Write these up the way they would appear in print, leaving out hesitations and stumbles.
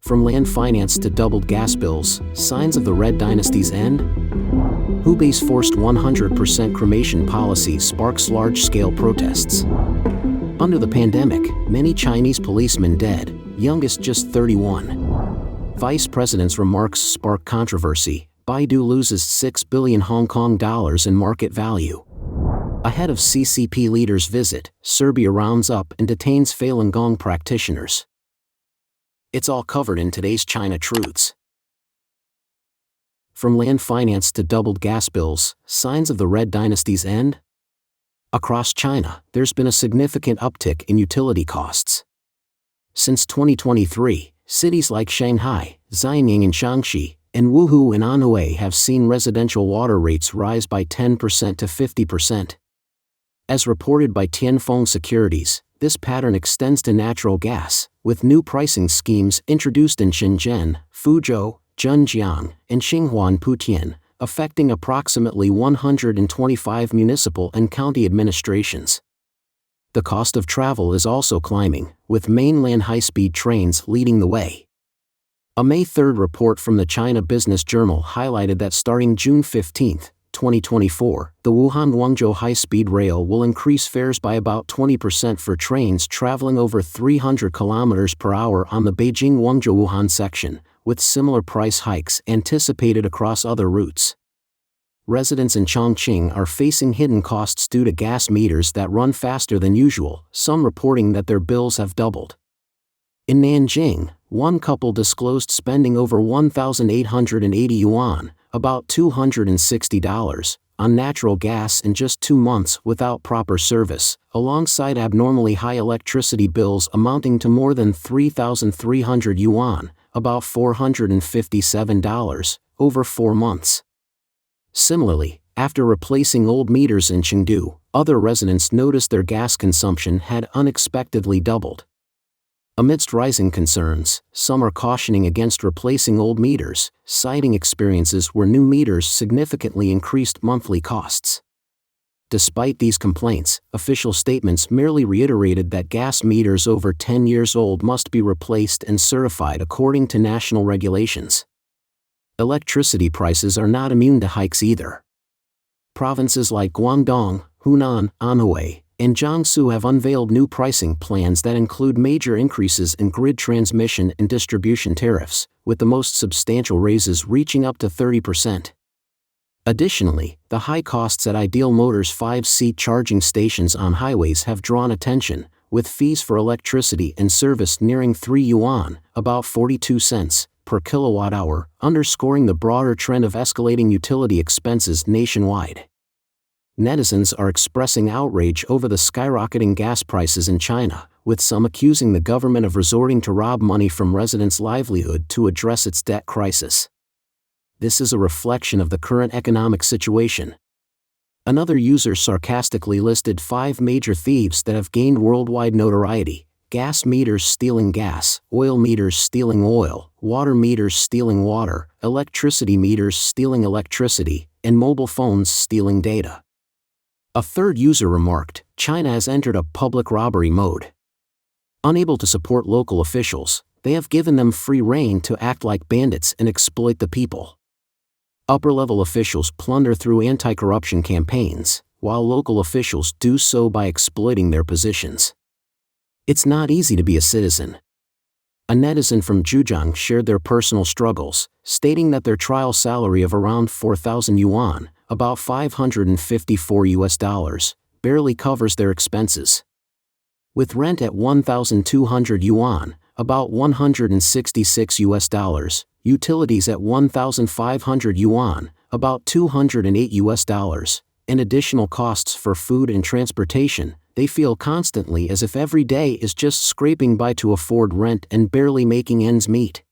From land finance to doubled gas bills, signs of the Red Dynasty's end? Hubei's forced 100% cremation policy sparks large-scale protests. Under the pandemic, many Chinese policemen dead, youngest just 31. Vice President's remarks spark controversy. Baidu loses 6 billion Hong Kong dollars in market value. Ahead of CCP leaders' visit, Serbia rounds up and detains Falun Gong practitioners. It's all covered in today's China Truths. From land finance to doubled gas bills, signs of the Red Dynasty's end? Across China, there's been a significant uptick in utility costs. Since 2023, cities like Shanghai, Xianying and Shaanxi, and Wuhu and Anhui have seen residential water rates rise by 10% to 50%. As reported by Tianfeng Securities, this pattern extends to natural gas, with new pricing schemes introduced in Shenzhen, Fuzhou, Zhenjiang, and Xinhua and Putian, affecting approximately 125 municipal and county administrations. The cost of travel is also climbing, with mainland high-speed trains leading the way. A May 3 report from the China Business Journal highlighted that starting June 15, 2024, the Wuhan-Guangzhou high-speed rail will increase fares by about 20% for trains traveling over 300 km per hour on the Beijing-Guangzhou-Wuhan section, with similar price hikes anticipated across other routes. Residents in Chongqing are facing hidden costs due to gas meters that run faster than usual, some reporting that their bills have doubled. In Nanjing, one couple disclosed spending over 1,880 yuan, about $260, on natural gas in just 2 months without proper service, alongside abnormally high electricity bills amounting to more than 3,300 yuan, about $457, over 4 months. Similarly, after replacing old meters in Chengdu, other residents noticed their gas consumption had unexpectedly doubled. Amidst rising concerns, some are cautioning against replacing old meters, citing experiences where new meters significantly increased monthly costs. Despite these complaints, official statements merely reiterated that gas meters over 10 years old must be replaced and certified according to national regulations. Electricity prices are not immune to hikes either. Provinces like Guangdong, Hunan, Anhui, and Jiangsu have unveiled new pricing plans that include major increases in grid transmission and distribution tariffs, with the most substantial raises reaching up to 30%. Additionally, the high costs at Ideal Motors' 5-seat charging stations on highways have drawn attention, with fees for electricity and service nearing 3 yuan, about 42 cents, per kilowatt-hour, underscoring the broader trend of escalating utility expenses nationwide. Netizens are expressing outrage over the skyrocketing gas prices in China, with some accusing the government of resorting to rob money from residents' livelihood to address its debt crisis. This is a reflection of the current economic situation. Another user sarcastically listed 5 major thieves that have gained worldwide notoriety: gas meters stealing gas, oil meters stealing oil, water meters stealing water, electricity meters stealing electricity, and mobile phones stealing data. A third user remarked, China has entered a public robbery mode. Unable to support local officials, they have given them free rein to act like bandits and exploit the people. Upper-level officials plunder through anti-corruption campaigns, while local officials do so by exploiting their positions. It's not easy to be a citizen. A netizen from Zhejiang shared their personal struggles, stating that their trial salary of around 4,000 yuan, about $554, barely covers their expenses. With rent at 1,200 yuan, about $166, utilities at 1,500 yuan, about $208, and additional costs for food and transportation, they feel constantly as if every day is just scraping by to afford rent and barely making ends meet.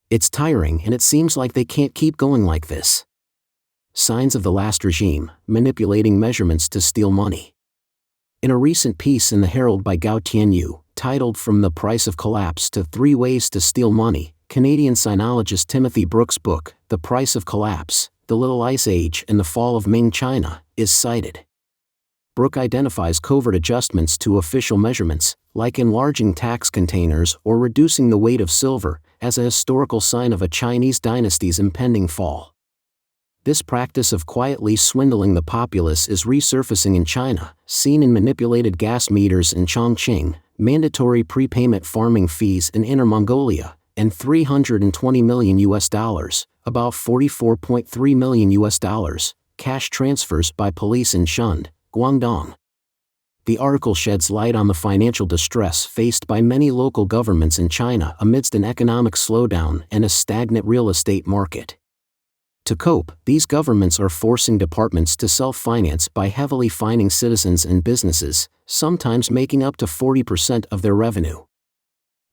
It's tiring, and it seems like they can't keep going like this. Signs of the last regime, manipulating measurements to steal money. In a recent piece in the Herald by Gao Tianyu, titled From the Price of Collapse to 3 Ways to Steal Money, Canadian sinologist Timothy Brooks' book, The Price of Collapse, The Little Ice Age and the Fall of Ming China, is cited. Brooke identifies covert adjustments to official measurements, like enlarging tax containers or reducing the weight of silver, as a historical sign of a Chinese dynasty's impending fall. This practice of quietly swindling the populace is resurfacing in China, seen in manipulated gas meters in Chongqing, mandatory prepayment farming fees in Inner Mongolia, and $320 million, about $44.3 million, cash transfers by police in Shund, Guangdong. The article sheds light on the financial distress faced by many local governments in China amidst an economic slowdown and a stagnant real estate market. To cope, these governments are forcing departments to self-finance by heavily fining citizens and businesses, sometimes making up to 40% of their revenue.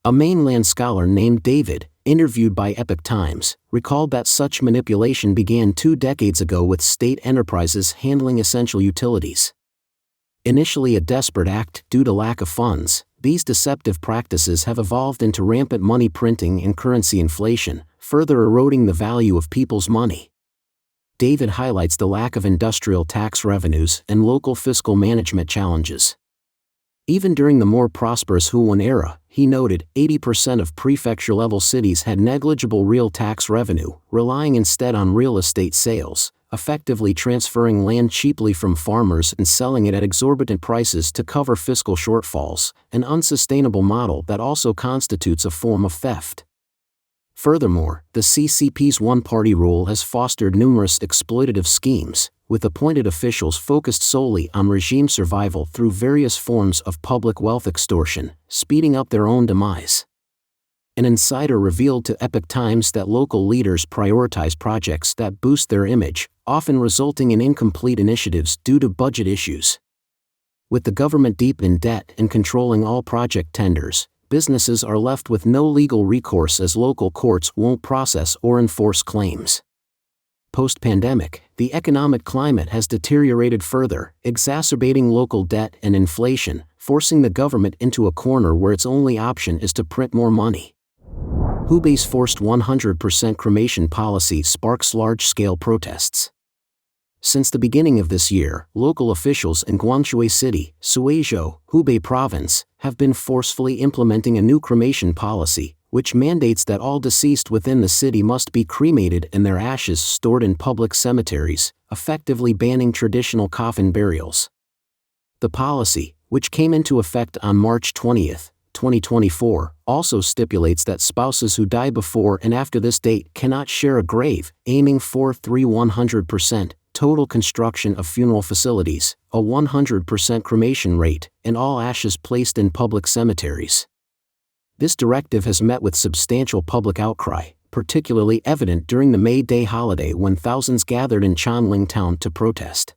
A mainland scholar named David, interviewed by Epoch Times, recalled that such manipulation began 2 decades ago with state enterprises handling essential utilities. Initially a desperate act due to lack of funds, these deceptive practices have evolved into rampant money printing and currency inflation, further eroding the value of people's money. David highlights the lack of industrial tax revenues and local fiscal management challenges. Even during the more prosperous Huan era, he noted, 80% of prefecture-level cities had negligible real tax revenue, relying instead on real estate sales, effectively transferring land cheaply from farmers and selling it at exorbitant prices to cover fiscal shortfalls, an unsustainable model that also constitutes a form of theft. Furthermore, the CCP's one-party rule has fostered numerous exploitative schemes, with appointed officials focused solely on regime survival through various forms of public wealth extortion, speeding up their own demise. An insider revealed to Epoch Times that local leaders prioritize projects that boost their image, often resulting in incomplete initiatives due to budget issues. With the government deep in debt and controlling all project tenders, businesses are left with no legal recourse as local courts won't process or enforce claims. Post-pandemic, the economic climate has deteriorated further, exacerbating local debt and inflation, forcing the government into a corner where its only option is to print more money. Hubei's forced 100% cremation policy sparks large-scale protests. Since the beginning of this year, local officials in Guangzhou City, Suizhou, Hubei Province, have been forcefully implementing a new cremation policy, which mandates that all deceased within the city must be cremated and their ashes stored in public cemeteries, effectively banning traditional coffin burials. The policy, which came into effect on March 20, 2024, also stipulates that spouses who die before and after this date cannot share a grave, aiming for 100% total construction of funeral facilities, a 100% cremation rate, and all ashes placed in public cemeteries. This directive has met with substantial public outcry, particularly evident during the May Day holiday when thousands gathered in Chongqing town to protest.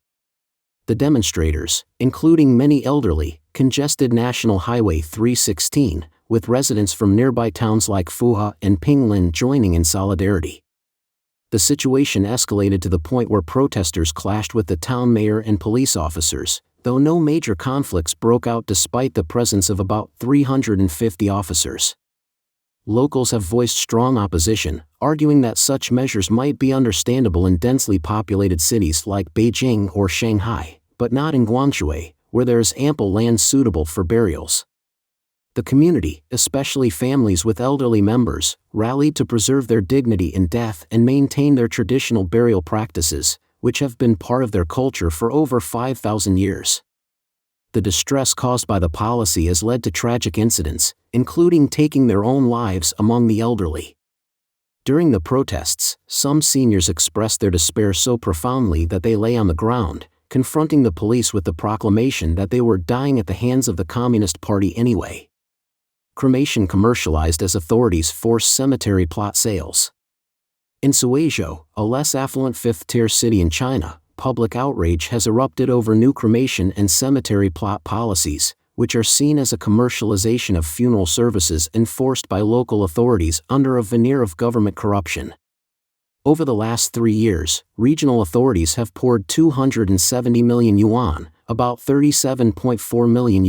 The demonstrators, including many elderly, congested National Highway 316, with residents from nearby towns like Fuha and Pinglin joining in solidarity. The situation escalated to the point where protesters clashed with the town mayor and police officers, though no major conflicts broke out despite the presence of about 350 officers. Locals have voiced strong opposition, arguing that such measures might be understandable in densely populated cities like Beijing or Shanghai, but not in Guangzhou, where there is ample land suitable for burials. The community, especially families with elderly members, rallied to preserve their dignity in death and maintain their traditional burial practices, which have been part of their culture for over 5,000 years. The distress caused by the policy has led to tragic incidents, including taking their own lives among the elderly. During the protests, some seniors expressed their despair so profoundly that they lay on the ground, confronting the police with the proclamation that they were dying at the hands of the Communist Party anyway. Cremation commercialized as authorities force cemetery plot sales. In Suizhou, a less affluent fifth-tier city in China, public outrage has erupted over new cremation and cemetery plot policies, which are seen as a commercialization of funeral services enforced by local authorities under a veneer of government corruption. Over the last 3 years, regional authorities have poured 270 million yuan, about $37.4 million,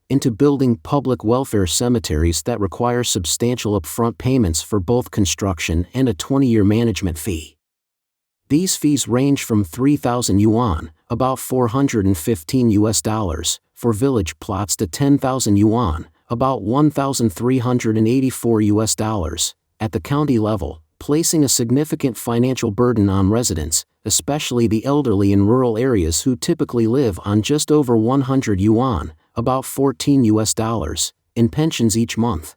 into building public welfare cemeteries that require substantial upfront payments for both construction and a 20-year management fee. These fees range from 3,000 yuan, about $415 for village plots, to 10,000 yuan, about $1,384, at the county level, placing a significant financial burden on residents, especially the elderly in rural areas who typically live on just over 100 yuan, about $14, in pensions each month.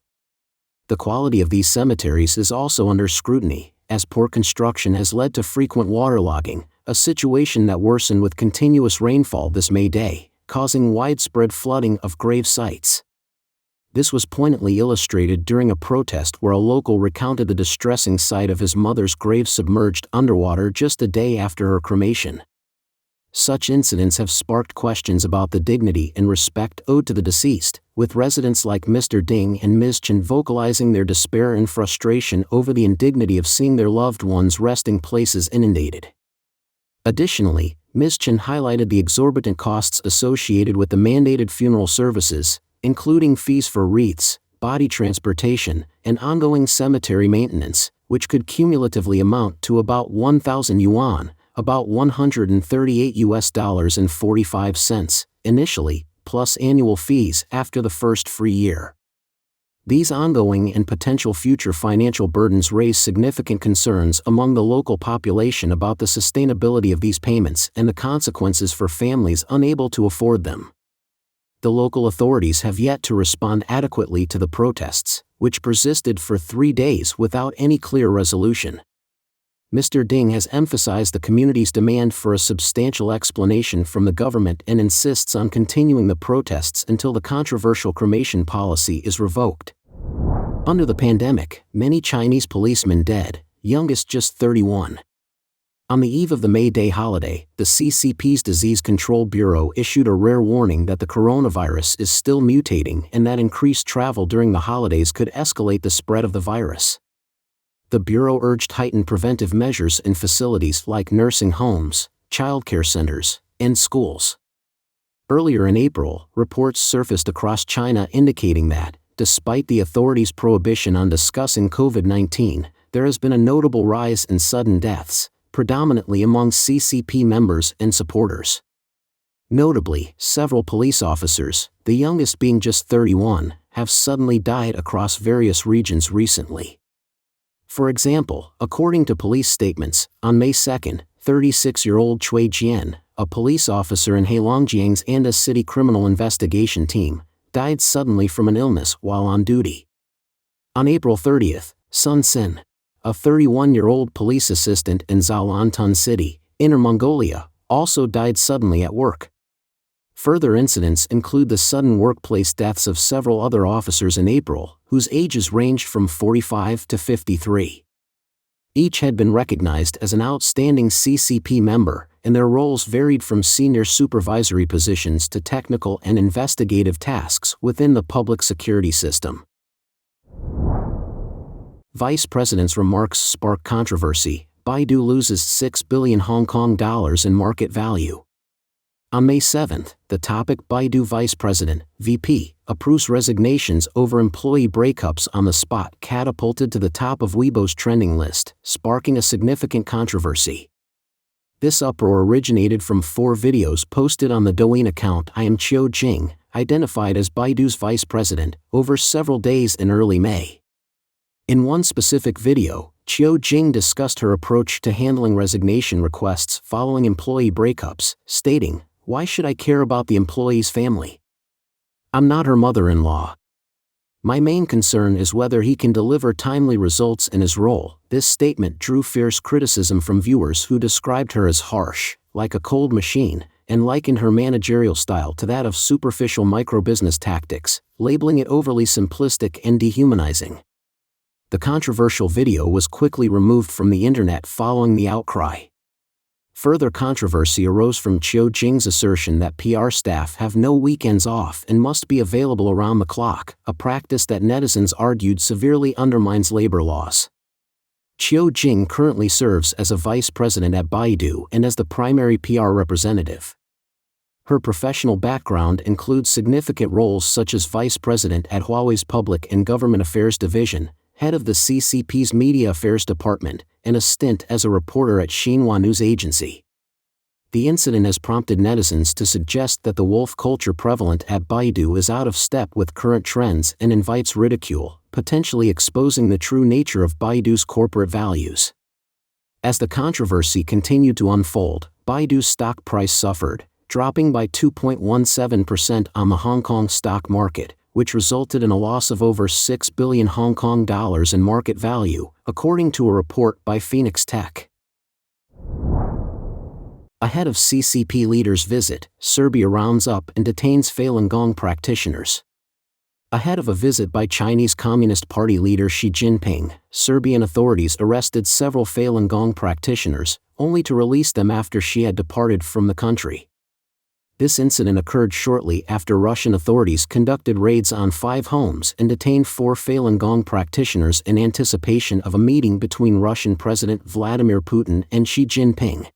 The quality of these cemeteries is also under scrutiny, as poor construction has led to frequent waterlogging, a situation that worsened with continuous rainfall this May Day, causing widespread flooding of grave sites. This was poignantly illustrated during a protest where a local recounted the distressing sight of his mother's grave submerged underwater just a day after her cremation. Such incidents have sparked questions about the dignity and respect owed to the deceased, with residents like Mr. Ding and Ms. Chen vocalizing their despair and frustration over the indignity of seeing their loved ones' resting places inundated. Additionally, Ms. Chen highlighted the exorbitant costs associated with the mandated funeral services, including fees for wreaths, body transportation, and ongoing cemetery maintenance, which could cumulatively amount to about 1,000 yuan, about $138.45, initially, plus annual fees after the first free year. These ongoing and potential future financial burdens raise significant concerns among the local population about the sustainability of these payments and the consequences for families unable to afford them. The local authorities have yet to respond adequately to the protests, which persisted for 3 days without any clear resolution. Mr. Ding has emphasized the community's demand for a substantial explanation from the government and insists on continuing the protests until the controversial cremation policy is revoked. Under the pandemic, many Chinese policemen dead, youngest just 31. On the eve of the May Day holiday, the CCP's Disease Control Bureau issued a rare warning that the coronavirus is still mutating and that increased travel during the holidays could escalate the spread of the virus. The Bureau urged heightened preventive measures in facilities like nursing homes, childcare centers, and schools. Earlier in April, reports surfaced across China indicating that, despite the authorities' prohibition on discussing COVID-19, there has been a notable rise in sudden deaths, predominantly among CCP members and supporters. Notably, several police officers, the youngest being just 31, have suddenly died across various regions recently. For example, according to police statements, on May 2, 36-year-old Cui Jian, a police officer in Heilongjiang's Andes City Criminal Investigation Team, died suddenly from an illness while on duty. On April 30, Sun Sin, a 31-year-old police assistant in Zhoulantun City, Inner Mongolia, also died suddenly at work. Further incidents include the sudden workplace deaths of several other officers in April, whose ages ranged from 45 to 53. Each had been recognized as an outstanding CCP member, and their roles varied from senior supervisory positions to technical and investigative tasks within the public security system. Vice President's remarks spark controversy. Baidu loses 6 billion Hong Kong dollars in market value. On May 7, the topic Baidu Vice President, VP, approves resignations over employee breakups on the spot catapulted to the top of Weibo's trending list, sparking a significant controversy. This uproar originated from 4 videos posted on the Douyin account I Am Qiu Jing, identified as Baidu's vice president, over several days in early May. In one specific video, Qiu Jing discussed her approach to handling resignation requests following employee breakups, stating, "Why should I care about the employee's family? I'm not her mother-in-law. My main concern is whether he can deliver timely results in his role." This statement drew fierce criticism from viewers who described her as harsh, like a cold machine, and likened her managerial style to that of superficial micro-business tactics, labeling it overly simplistic and dehumanizing. The controversial video was quickly removed from the internet following the outcry. Further controversy arose from Qiu Jing's assertion that PR staff have no weekends off and must be available around the clock, a practice that netizens argued severely undermines labor laws. Qiu Jing currently serves as a vice president at Baidu and as the primary PR representative. Her professional background includes significant roles such as vice president at Huawei's Public and Government Affairs Division, head of the CCP's Media Affairs Department, and a stint as a reporter at Xinhua News Agency. The incident has prompted netizens to suggest that the wolf culture prevalent at Baidu is out of step with current trends and invites ridicule, potentially exposing the true nature of Baidu's corporate values. As the controversy continued to unfold, Baidu's stock price suffered, dropping by 2.17% on the Hong Kong stock market, which resulted in a loss of over 6 billion Hong Kong dollars in market value, according to a report by Phoenix Tech. Ahead of CCP leaders' visit, Serbia rounds up and detains Falun Gong practitioners. Ahead of a visit by Chinese Communist Party leader Xi Jinping, Serbian authorities arrested several Falun Gong practitioners, only to release them after Xi had departed from the country. This incident occurred shortly after Russian authorities conducted raids on 5 homes and detained 4 Falun Gong practitioners in anticipation of a meeting between Russian President Vladimir Putin and Xi Jinping.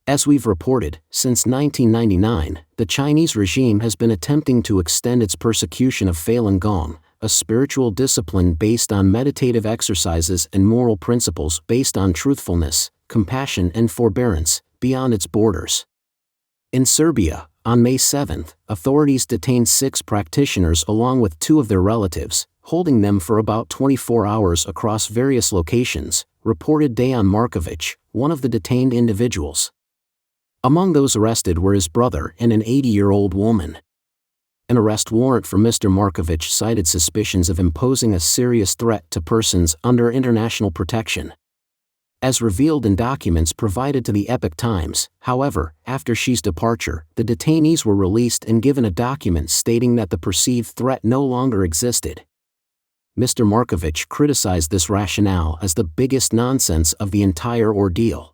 As we've reported, since 1999, the Chinese regime has been attempting to extend its persecution of Falun Gong, a spiritual discipline based on meditative exercises and moral principles based on truthfulness, compassion and forbearance, beyond its borders. In Serbia, on May 7, authorities detained 6 practitioners along with 2 of their relatives, holding them for about 24 hours across various locations, reported Dejan Markovic, one of the detained individuals. Among those arrested were his brother and an 80-year-old woman. An arrest warrant for Mr. Markovic cited suspicions of imposing a serious threat to persons under international protection. As revealed in documents provided to the Epoch Times, however, after Xi's departure, the detainees were released and given a document stating that the perceived threat no longer existed. Mr. Markovic criticized this rationale as the biggest nonsense of the entire ordeal.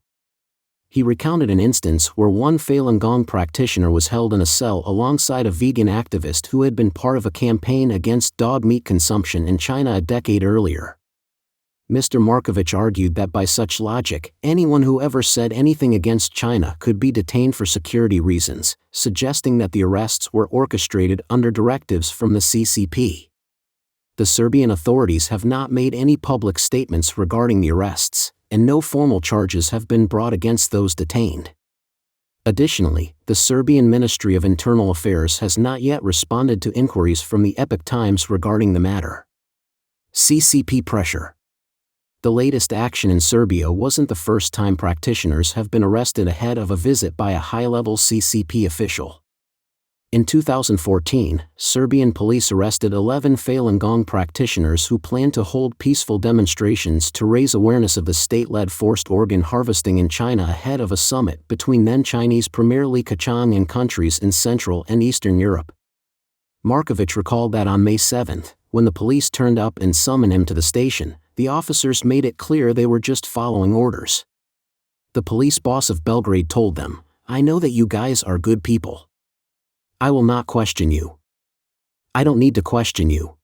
He recounted an instance where one Falun Gong practitioner was held in a cell alongside a vegan activist who had been part of a campaign against dog meat consumption in China a decade earlier. Mr. Markovic argued that by such logic, anyone who ever said anything against China could be detained for security reasons, suggesting that the arrests were orchestrated under directives from the CCP. The Serbian authorities have not made any public statements regarding the arrests, and no formal charges have been brought against those detained. Additionally, the Serbian Ministry of Internal Affairs has not yet responded to inquiries from the Epoch Times regarding the matter. CCP pressure. The latest action in Serbia wasn't the first time practitioners have been arrested ahead of a visit by a high-level CCP official. In 2014, Serbian police arrested 11 Falun Gong practitioners who planned to hold peaceful demonstrations to raise awareness of the state-led forced organ harvesting in China ahead of a summit between then Chinese Premier Li Keqiang and countries in Central and Eastern Europe. Markovic recalled that on May 7, when the police turned up and summoned him to the station, the officers made it clear they were just following orders. The police boss of Belgrade told them, "I know that you guys are good people. I will not question you. I don't need to question you."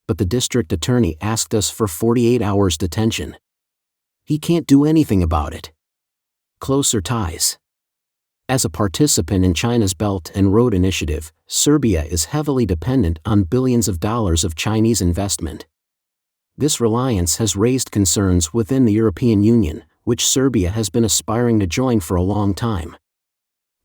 But the district attorney asked us for 48 hours detention. He can't do anything about it. Closer ties. As a participant in China's Belt and Road Initiative, Serbia is heavily dependent on billions of dollars of Chinese investment. This reliance has raised concerns within the European Union, which Serbia has been aspiring to join for a long time.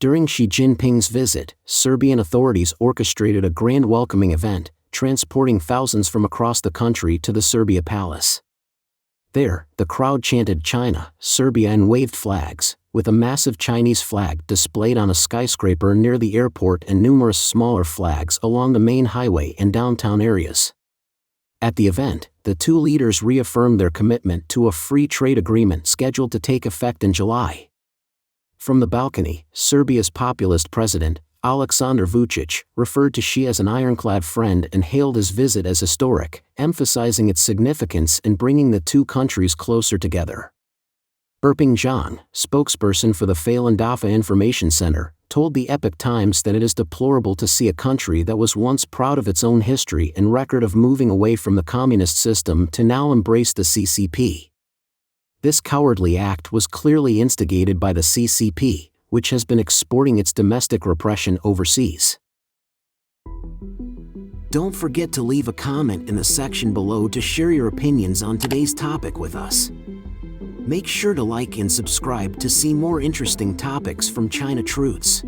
During Xi Jinping's visit, Serbian authorities orchestrated a grand welcoming event, transporting thousands from across the country to the Serbia Palace. There, the crowd chanted China, Serbia and waved flags, with a massive Chinese flag displayed on a skyscraper near the airport and numerous smaller flags along the main highway and downtown areas. At the event, the 2 leaders reaffirmed their commitment to a free trade agreement scheduled to take effect in July. From the balcony, Serbia's populist president, Aleksandar Vučić, referred to Xi as an ironclad friend and hailed his visit as historic, emphasizing its significance in bringing the 2 countries closer together. Erping Zhang, spokesperson for the Falun Dafa Information Center, told the Epoch Times that it is deplorable to see a country that was once proud of its own history and record of moving away from the communist system to now embrace the CCP. This cowardly act was clearly instigated by the CCP, which has been exporting its domestic repression overseas. Don't forget to leave a comment in the section below to share your opinions on today's topic with us. Make sure to like and subscribe to see more interesting topics from China Truths.